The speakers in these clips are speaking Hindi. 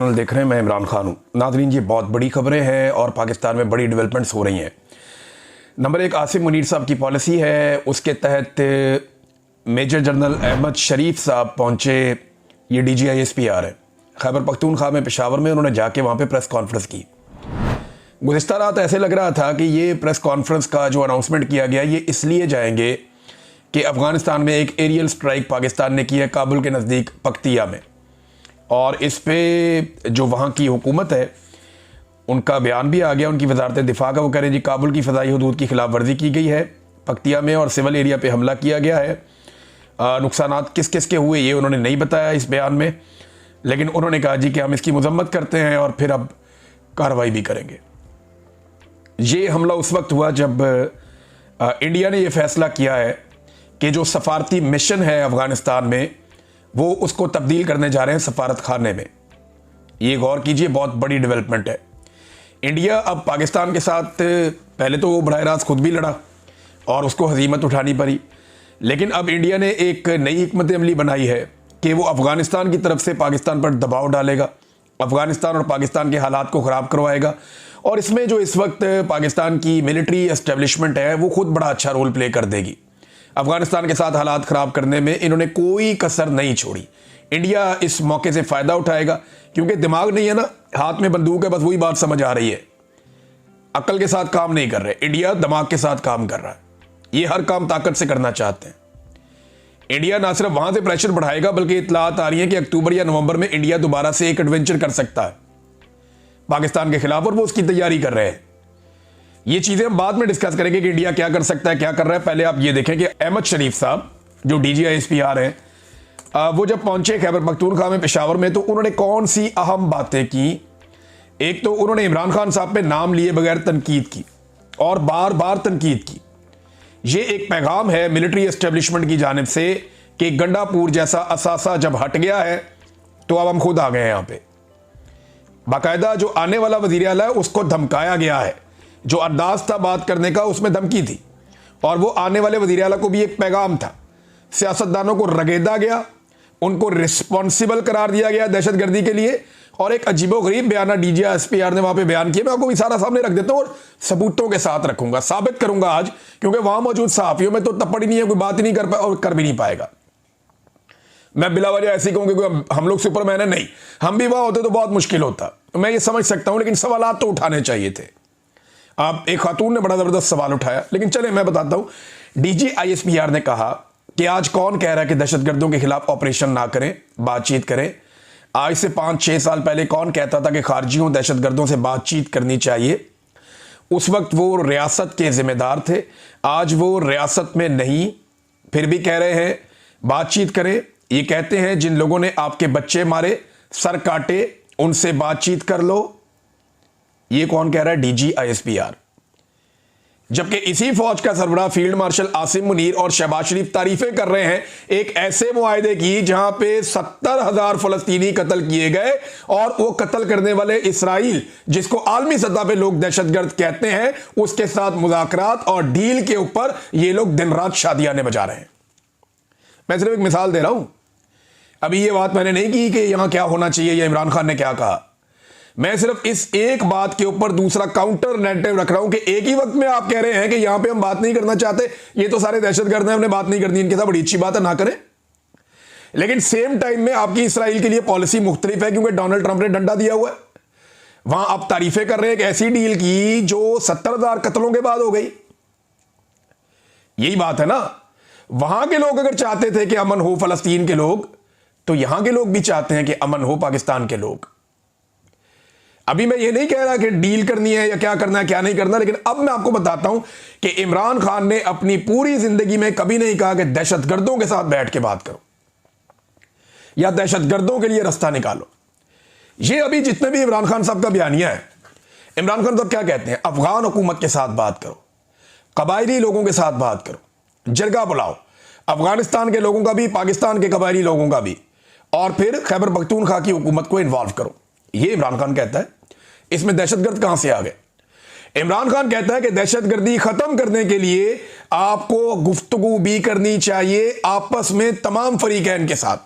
देख रहे हैं, मैं इमरान खान हूँ। नाज़रीन, ये बहुत बड़ी खबरें हैं और पाकिस्तान में बड़ी डेवलपमेंट्स हो रही हैं। नंबर एक, आसिम मुनीर साहब की पॉलिसी है, उसके तहत मेजर जनरल अहमद शरीफ साहब पहुँचे। ये DGISPR है, खैबर पख्तूनख्वा में, पेशावर में। उन्होंने जाके वहाँ पे प्रेस कॉन्फ्रेंस की। गुज़िश्ता रात ऐसे लग रहा था कि ये प्रेस कॉन्फ्रेंस का जो अनाउंसमेंट किया गया, ये इसलिए जाएंगे कि अफ़गानिस्तान में एक एरियल स्ट्राइक पाकिस्तान ने की है काबुल के नज़दीक पख्तिया में, और इस पे जो वहाँ की हुकूमत है उनका बयान भी आ गया। उनकी वजारत दिफा का वो कह रहे जी काबुल की फ़दाई हदूद की खिलाफ वर्जी की गई है पख्तिया में और सिविल एरिया पे हमला किया गया है। नुकसानात किस किस के हुए ये उन्होंने नहीं बताया इस बयान में, लेकिन उन्होंने कहा जी कि हम इसकी मजम्मत करते हैं और फिर अब कार्रवाई भी करेंगे। ये हमला उस वक्त हुआ जब इंडिया ने यह फैसला किया है कि जो सफारती मिशन है अफ़गानिस्तान में वो उसको तब्दील करने जा रहे हैं सफारत खाने में। ये गौर कीजिए, बहुत बड़ी डेवलपमेंट है। इंडिया अब पाकिस्तान के साथ पहले तो वो बराह रास्त खुद भी लड़ा और उसको हजीमत उठानी पड़ी, लेकिन अब इंडिया ने एक नई हिकमत अमली बनाई है कि वो अफ़गानिस्तान की तरफ से पाकिस्तान पर दबाव डालेगा, अफ़गानिस्तान और पाकिस्तान के हालात को ख़राब करवाएगा। और इसमें जो इस वक्त पाकिस्तान की मिलिट्री एस्टेब्लिशमेंट है वो खुद बड़ा अच्छा रोल प्ले कर देगी। अफ़गानिस्तान के साथ हालात ख़राब करने में इन्होंने कोई कसर नहीं छोड़ी। इंडिया इस मौके से फ़ायदा उठाएगा, क्योंकि दिमाग नहीं है ना, हाथ में बंदूक है, बस वही बात समझ आ रही है। अक्ल के साथ काम नहीं कर रहे, इंडिया दिमाग के साथ काम कर रहा है। ये हर काम ताकत से करना चाहते हैं। इंडिया ना सिर्फ वहां से प्रेशर बढ़ाएगा, बल्कि इत्तलात आ रही है कि अक्टूबर या नवंबर में इंडिया दोबारा से एक एडवेंचर कर सकता है पाकिस्तान के खिलाफ, और वो उसकी तैयारी कर रहे हैं। ये चीजें हम बाद में डिस्कस करेंगे कि इंडिया क्या कर सकता है, क्या कर रहा है। पहले आप ये देखें कि अहमद शरीफ साहब जो DGISPR हैं, वो जब पहुंचे खैबर पख्तूनख्वा में, पेशावर में, तो उन्होंने कौन सी अहम बातें की। एक तो उन्होंने इमरान खान साहब पे नाम लिए बगैर तनकीद की और बार बार तनकीद की। ये एक पैगाम है मिलिट्री एस्टेब्लिशमेंट की जानिब से कि गंडापुर जैसा असासा जब हट गया है तो अब हम खुद आ गए हैं यहाँ पे। बाकायदा जो आने वाला वजीर आला है उसको धमकाया गया है, जो अंदाज था बात करने का उसमें धमकी थी, और वो आने वाले वजीर आला को भी एक पैगाम था। सियासतदानों को रगेदा गया, उनको रिस्पॉन्सिबल करार दिया गया दहशतगर्दी के लिए, और एक अजीबोगरीब बयाना DGISPR ने वहां पे बयान किया। मैं आपको इशारा सामने रख देता हूं और सबूतों के साथ रखूंगा, साबित करूंगा आज, क्योंकि वहां मौजूद सहाफियों में तो तपड़ ही नहीं है, कोई बात ही नहीं कर पाए और कर भी नहीं पाएगा। मैं बिला वजह ऐसी कहूंगी कि हम लोग सुपरमैन है, नहीं, हम भी वहां होते तो बहुत मुश्किल होता। मैं ये समझ सकता हूं, लेकिन सवाल तो उठाने चाहिए थे। आप एक खातून ने बड़ा जबरदस्त सवाल उठाया, लेकिन चले मैं बताता हूं। DGISPR ने कहा कि आज कौन कह रहा है कि दहशतगर्दों के खिलाफ ऑपरेशन ना करें, बातचीत करें। आज से 5-6 साल पहले कौन कहता था कि खारजियों दहशतगर्दों से बातचीत करनी चाहिए। उस वक्त वो रियासत के जिम्मेदार थे, आज वो रियासत में नहीं, फिर भी कह रहे हैं बातचीत करें। ये कहते हैं जिन लोगों ने आपके बच्चे मारे, सर काटे, उनसे बातचीत कर लो। ये कौन कह रहा है? DGISPR। जबकि इसी फौज का सरबराह फील्ड मार्शल आसिम मुनीर और शहबाज शरीफ तारीफें कर रहे हैं एक ऐसे मुआहदे की जहां पे 70,000 फलस्तीनी कत्ल किए गए, और वो कत्ल करने वाले इसराइल, जिसको आलमी सतह पे लोग दहशतगर्द कहते हैं, उसके साथ मुज़ाकरात और डील के ऊपर ये लोग दिन रात शादियां बजा रहे हैं। मैं सिर्फ एक मिसाल दे रहा हूं। अभी ये बात मैंने नहीं की कि यहां क्या होना चाहिए या इमरान खान ने क्या कहा। मैं सिर्फ इस एक बात के ऊपर दूसरा काउंटर नैरेटिव रख रहा हूं कि एक ही वक्त में आप कह रहे हैं कि यहां पे हम बात नहीं करना चाहते, ये तो सारे दहशतगर्द हैं, हमने बात नहीं करनी इनके साथ, बड़ी अच्छी बात है, ना करें। लेकिन सेम टाइम में आपकी इसराइल के लिए पॉलिसी मुख्तलिफ है, क्योंकि डोनाल्ड ट्रंप ने डंडा दिया हुआ है। वहां आप तारीफें कर रहे हैं एक ऐसी डील की जो 70,000 कत्लों के बाद हो गई। यही बात है ना। वहां के लोग अगर चाहते थे कि अमन हो फलस्तीन के लोग, तो यहां के लोग भी चाहते हैं कि अमन हो पाकिस्तान के लोग। अभी मैं ये नहीं कह रहा कि डील करनी है या क्या करना है क्या नहीं करना, लेकिन अब मैं आपको बताता हूं कि इमरान खान ने अपनी पूरी जिंदगी में कभी नहीं कहा कि दहशतगर्दों के साथ बैठ के बात करो या दहशतगर्दों के लिए रास्ता निकालो। ये अभी जितने भी इमरान खान साहब का बयानिया है, इमरान खान साहब क्या कहते हैं? अफगान हुकूमत के साथ बात करो, कबायली लोगों के साथ बात करो, जरगा बुलाओ, अफगानिस्तान के लोगों का भी, पाकिस्तान के कबायली लोगों का भी, और फिर खैबर पख्तूनख्वा की हुकूमत को इन्वॉल्व करो। ये इमरान खान कहता है। इसमें दहशतगर्द कहां से आ गए? इमरान खान कहता है कि दहशतगर्दी खत्म करने के लिए आपको गुफ्तगू भी करनी चाहिए आपस में तमाम फरीकैन के साथ।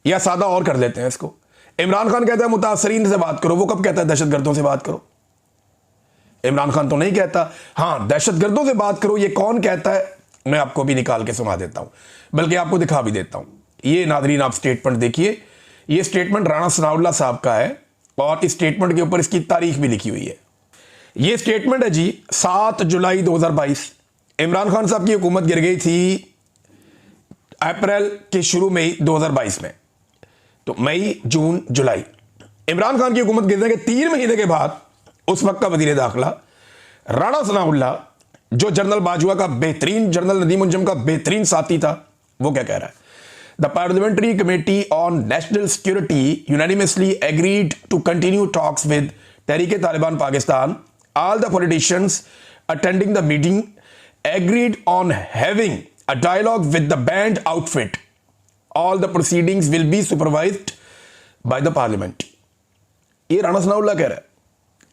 या सादा और कर लेते हैं इसको, इमरान खान कहता है मुतासरीन से बात करो, वो कब कहता है दहशतगर्दों से बात करो? इमरान खान तो नहीं कहता। हां, दहशतगर्दों से बात करो ये कौन कहता है, मैं आपको भी निकाल के सुना देता हूं, बल्कि आपको दिखा भी देता हूं। ये नादरीन आप स्टेटमेंट देखिए, ये स्टेटमेंट राणा सनाउल्लाह साहब का है और इस स्टेटमेंट के ऊपर इसकी तारीख भी लिखी हुई है। ये स्टेटमेंट है जी 7 जुलाई 2022। इमरान खान साहब की हुकूमत गिर गई थी अप्रैल के शुरू में 2022 में, तो मई जून जुलाई। इमरान खान की हुकूमत गिरने के 3 महीने के बाद उस वक्त का वजीर दाखिला राणा सनाउल्लाह, जो जनरल बाजवा का बेहतरीन, जनरल नदीम अंजुम का बेहतरीन साथी था, वो क्या कह रहा है? The parliamentary committee on national security unanimously agreed to continue talks with Tehreek Taliban Pakistan. All the politicians attending the meeting agreed on having a dialogue with the banned outfit. All the proceedings will be supervised by the parliament. ये राणा सनाउल्लाह कह रहा है।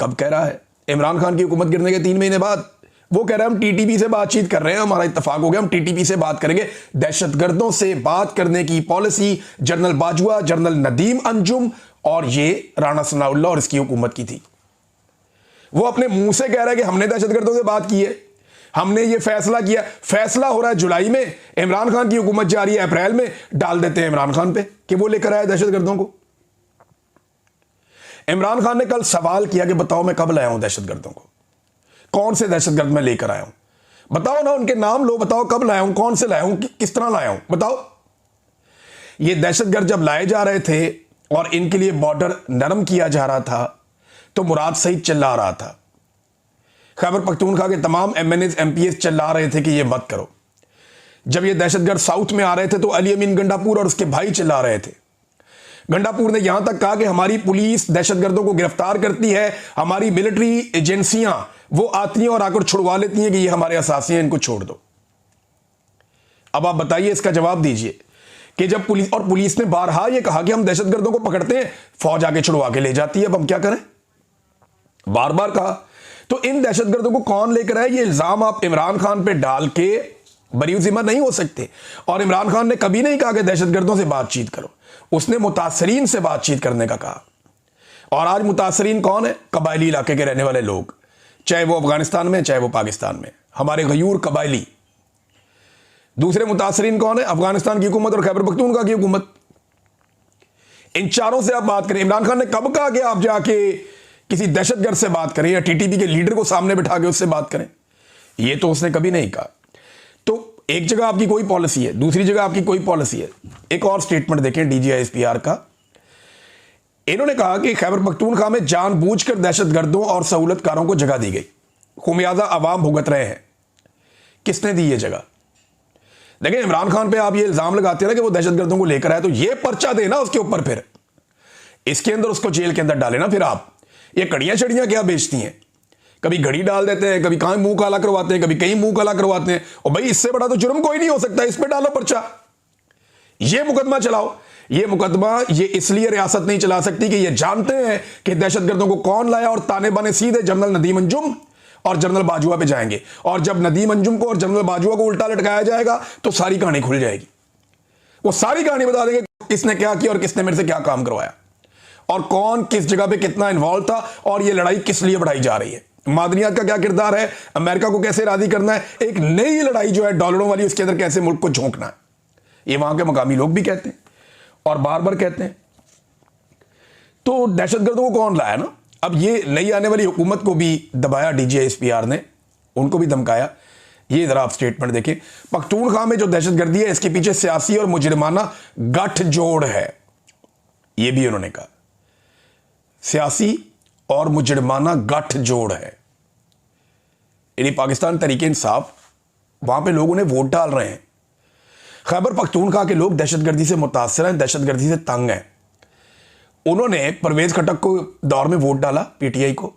कब कह रहा है? इमरान खान की हुकूमत गिरने के 3 महीने बाद। वो कह रहे हैं हम टीटीपी से बातचीत कर रहे हैं, हमारा इत्तेफाक हो गया, हम टीटीपी से बात करेंगे। दहशतगर्दों से बात करने की policy general Bajwa, general Nadeem Anjum और ये राणा सनाउल्लाह और इसकी हुकूमत की थी। वो अपने मुंह से कह रहा है कि हमने दहशतगर्दों से बात की है, हमने ये फैसला किया। फैसला हो रहा है जुलाई में, इमरान खान की हुकूमत जा रही है अप्रैल में, डाल देते हैं इमरान खान पे कि वो लेकर आया दहशतगर्दों को। इमरान खान ने कल सवाल किया कि बताओ मैं कब लाया हूं दहशतगर्दों को, कौन से दहशतगर्द मैं लेकर आया हूं, बताओ ना, उनके नाम लो, बताओ कब लाया हूं, कौन से लाया हूं, किस तरह लाया हूं, बताओ। ये दहशतगर्द जब लाए जा रहे थे और इनके लिए बॉर्डर नरम किया जा रहा था तो मुराद सईद चिल्ला रहा था, खैबर पख्तूनख्वा के तमाम एमएनएस एमपीएस चिल्ला रहे थे कि ये मत करो। जब ये दहशतगर्द साउथ में आ रहे थे तो अली अमीन गंडापुर और उसके भाई चिल्ला रहे थे। गंडापुर ने यहां तक कहा कि हमारी पुलिस दहशतगर्दों को गिरफ्तार करती है, हमारी मिलिट्री एजेंसियां वो आती हैं और आकर छुड़वा लेती हैं कि ये हमारे असासी हैं, इनको छोड़ दो। अब आप बताइए, इसका जवाब दीजिए कि जब पुलिस ने बारहा ये कहा कि हम दहशतगर्दों को पकड़ते हैं, फौज आके छुड़वा के ले जाती है, अब हम क्या करें? बार बार कहा। तो इन दहशतगर्दों को कौन लेकर आए? ये इल्जाम आप इमरान खान पे डाल के बरी जिम्मा नहीं हो सकते। और इमरान खान ने कभी नहीं कहा कि दहशतगर्दों से बातचीत करो, उसने मुतासरीन से बातचीत करने का कहा। और आज मुतासरीन कौन है? कबायली इलाके के रहने वाले लोग, चाहे वो अफगानिस्तान में चाहे वो पाकिस्तान में, हमारे गयूर कबायली। दूसरे मुतासरीन कौन है? अफगानिस्तान की हुकूमत और खैबर पख्तूनख्वा की हुकूमत। इन चारों से आप बात करें। इमरान खान ने कब कहा कि आप जाके किसी दहशतगर्द से बात करें या टीटीपी के लीडर को सामने बिठा के उससे बात करें? ये तो उसने कभी नहीं कहा। तो एक जगह आपकी कोई पॉलिसी है, दूसरी जगह आपकी कोई पॉलिसी है। एक और स्टेटमेंट देखें डीजीआईएसपीआर का। इन्होंने कहा कि खैबर पख्तूनख्वा में जानबूझकर दहशतगर्दों और सहूलतकारों को जगह दी गई, खुमियाजा अवाम भुगत रहे हैं। किसने दी ये जगह? देखिए, इमरान खान पे आप ये इल्जाम लगाते हैं ना कि वो दहशतगर्दों को लेकर आए, तो ये पर्चा देना उसके ऊपर, फिर इसके अंदर उसको जेल के अंदर डाले ना। फिर आप ये कड़ियां चड़ियां क्या बेचती हैं? कभी घड़ी डाल देते हैं, कभी कहीं मुंह काला करवाते हैं, कभी कहीं मुंह काला करवाते हैं। और भाई इससे बड़ा तो जुर्म कोई नहीं हो सकता, इस पे डालो पर्चा, ये मुकदमा चलाओ। ये मुकदमा ये इसलिए रियासत नहीं चला सकती कि ये जानते हैं कि दहशतगर्दों को कौन लाया, और ताने बाने सीधे जनरल नदीम अंजुम और जनरल बाजवा पे जाएंगे। और जब नदीम अंजुम को और जनरल बाजवा को उल्टा लटकाया जाएगा तो सारी कहानी खुल जाएगी। वो सारी कहानी बता देंगे किसने क्या किया और किसने मेरे से क्या काम करवाया और कौन किस जगह पे कितना इन्वॉल्व था और ये लड़ाई किस लिए बढ़ाई जा रही है। मादनियात का क्या किरदार है, अमेरिका को कैसे राजी करना है, एक नई लड़ाई जो है डॉलरों वाली, उसके अंदर कैसे मुल्क को झोंकना है। ये वहां के मकामी लोग भी कहते हैं और बार बार कहते हैं। तो दहशतगर्दों को कौन लाया ना। अब ये नई आने वाली हुकूमत को भी दबाया डीजीआईएसपीआर ने, उनको भी धमकाया। ये जरा आप स्टेटमेंट देखें। पख्तूनख्वा में जो दहशतगर्दी है इसके पीछे सियासी और मुजरिमाना गठजोड़ है, ये भी उन्होंने कहा। सियासी और मुजरिमाना गठजोड़ है, यानी पाकिस्तान तहरीक इंसाफ, वहां पे लोग उन्हें वोट डाल रहे हैं। खैबर पख्तूनख्वा के लोग दहशतगर्दी से मुतासर हैं, दहशतगर्दी से तंग हैं। उन्होंने परवेज खटक को दौर में वोट डाला पीटीआई को,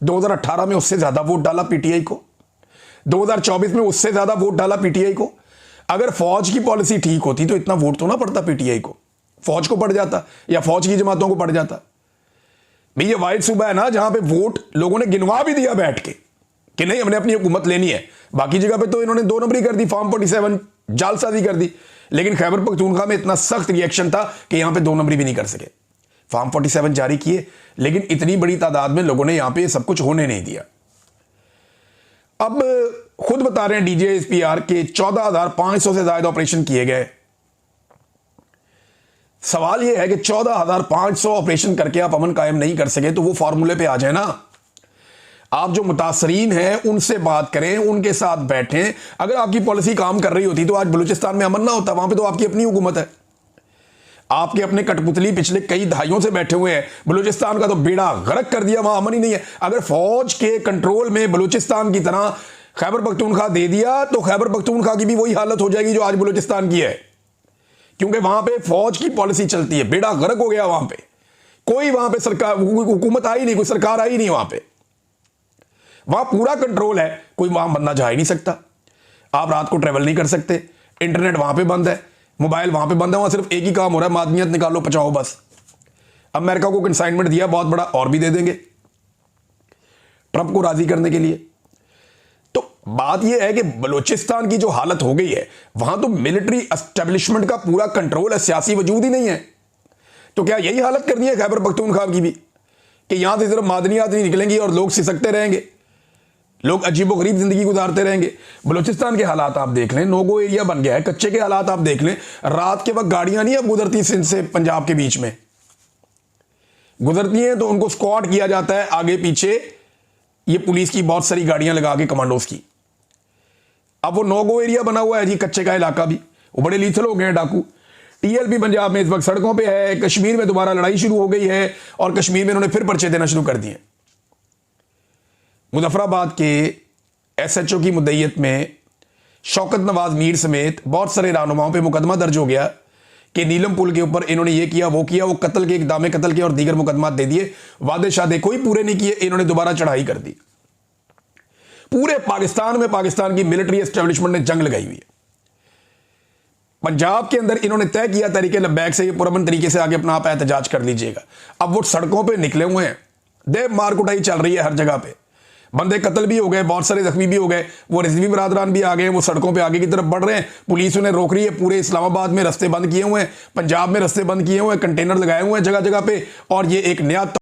2018 में उससे ज्यादा वोट डाला पीटीआई को, 2024 में उससे ज्यादा वोट डाला पीटीआई को। अगर फौज की पॉलिसी ठीक होती तो इतना वोट तो ना पड़ता पीटीआई को, फौज को पड़ जाता या फौज की जमातों को पड़ जाता। भाई ये वाइट सूबा है ना जहां पे वोट लोगों ने गिनवा भी दिया बैठ के कि नहीं हमने अपनी हुकूमत लेनी है। बाकी जगह पे तो इन्होंने 2 नंबरी कर दी, फॉर्म 47 जालसाजी कर दी। लेकिन खैबर पख्तूनख्वा में इतना सख्त रिएक्शन था कि यहां पे 2 नंबरी भी नहीं कर सके। फॉर्म 47 जारी किए, लेकिन इतनी बड़ी तादाद में लोगों ने यहां पे सब कुछ होने नहीं दिया। अब खुद बता रहे हैं DGISPR के 14,500 से ज्यादा ऑपरेशन किए गए। सवाल यह है कि 14,500 ऑपरेशन करके आप अमन कायम नहीं कर सके तो वो फॉर्मूले पे आ जाए ना। आप जो मुतासरीन हैं उनसे बात करें, उनके साथ बैठें। अगर आपकी पॉलिसी काम कर रही होती तो आज बलूचिस्तान में अमन ना होता। वहां पे तो आपकी अपनी हुकूमत है, आपके अपने कठपुतली पिछले कई दहाइयों से बैठे हुए हैं। बलूचिस्तान का तो बेड़ा गर्क कर दिया, वहां अमन ही नहीं है। अगर फौज के कंट्रोल में बलूचिस्तान की तरह खैबर पख्तूनख्वा दे दिया तो खैबर पख्तूनख्वा की भी वही हालत हो जाएगी जो आज बलूचिस्तान की है, क्योंकि वहां पे फौज की पॉलिसी चलती है। बेड़ा गर्क हो गया वहां पे, कोई वहां पे सरकार हुकूमत आई नहीं, कोई सरकार आई नहीं वहां पे, वहां पूरा कंट्रोल है। कोई वहां बंदा जा ही नहीं सकता, आप रात को ट्रेवल नहीं कर सकते, इंटरनेट वहां पे बंद है, मोबाइल वहां पे बंद है। वहां सिर्फ एक ही काम हो रहा है, मादनियत निकालो पचाओ बस। अमेरिका को कंसाइनमेंट दिया बहुत बड़ा, और भी दे देंगे ट्रंप को राजी करने के लिए। तो बात यह है कि बलूचिस्तान की जो हालत हो गई है, वहां तो मिलिट्री एस्टेब्लिशमेंट का पूरा कंट्रोल है, सियासी वजूद ही नहीं है। तो क्या यही हालत करनी है खैबर पख्तूनख्वा की भी, कि यहां से सिर्फ मादनियात नहीं निकलेंगी और लोग सिसकते रहेंगे, लोग अजीबोगरीब जिंदगी गुजारते रहेंगे। बलूचिस्तान के हालात आप देख लें, नोगो एरिया बन गया है, कच्चे के हालात आप देख लें। रात के वक्त गाड़ियां नहीं अब गुजरती सिंध से पंजाब के बीच में, गुजरती हैं तो उनको स्क्वाड किया जाता है आगे पीछे, ये पुलिस की बहुत सारी गाड़ियां लगा के कमांडोज की। अब वो नोगो एरिया बना हुआ है जी, कच्चे का इलाका भी, वो बड़े लीथल हो गए हैं डाकू। TLP पंजाब में इस वक्त सड़कों पे है, कश्मीर में दोबारा लड़ाई शुरू हो गई है और कश्मीर में इन्होंने फिर पर्चे देना शुरू कर दिए। मुजफ्फराबाद के SHO की मुद्दईयत में शौकत नवाज मीर समेत बहुत सारे रहनुमाओं पे मुकदमा दर्ज हो गया कि नीलम पुल के ऊपर इन्होंने ये किया वो किया, वो कत्ल के, इक़दाम कत्ल के और दीगर मुकदमा दे दिए। वादे शादे कोई पूरे नहीं किए, इन्होंने दोबारा चढ़ाई कर दी। पूरे पाकिस्तान में पाकिस्तान की मिलिट्री एस्टेब्लिशमेंट ने जंग लगाई हुई है। पंजाब के अंदर इन्होंने तय किया तरीके लबैक से, ये पुरअमन तरीके से आगे अपना आप एहतजाज कर लीजिएगा। अब वो सड़कों पर निकले हुए हैं, देव मार कुटाई चल रही है हर जगह पे, बंदे कत्ल भी हो गए, बहुत सारे जख्मी भी हो गए, वो रिजवी बरादरान भी आ गए, वो सड़कों पे आगे की तरफ बढ़ रहे हैं। पुलिस उन्हें रोक रही है, पूरे इस्लामाबाद में रास्ते बंद किए हुए हैं, पंजाब में रास्ते बंद किए हुए हैं, कंटेनर लगाए हुए हैं जगह जगह पे, और ये एक नया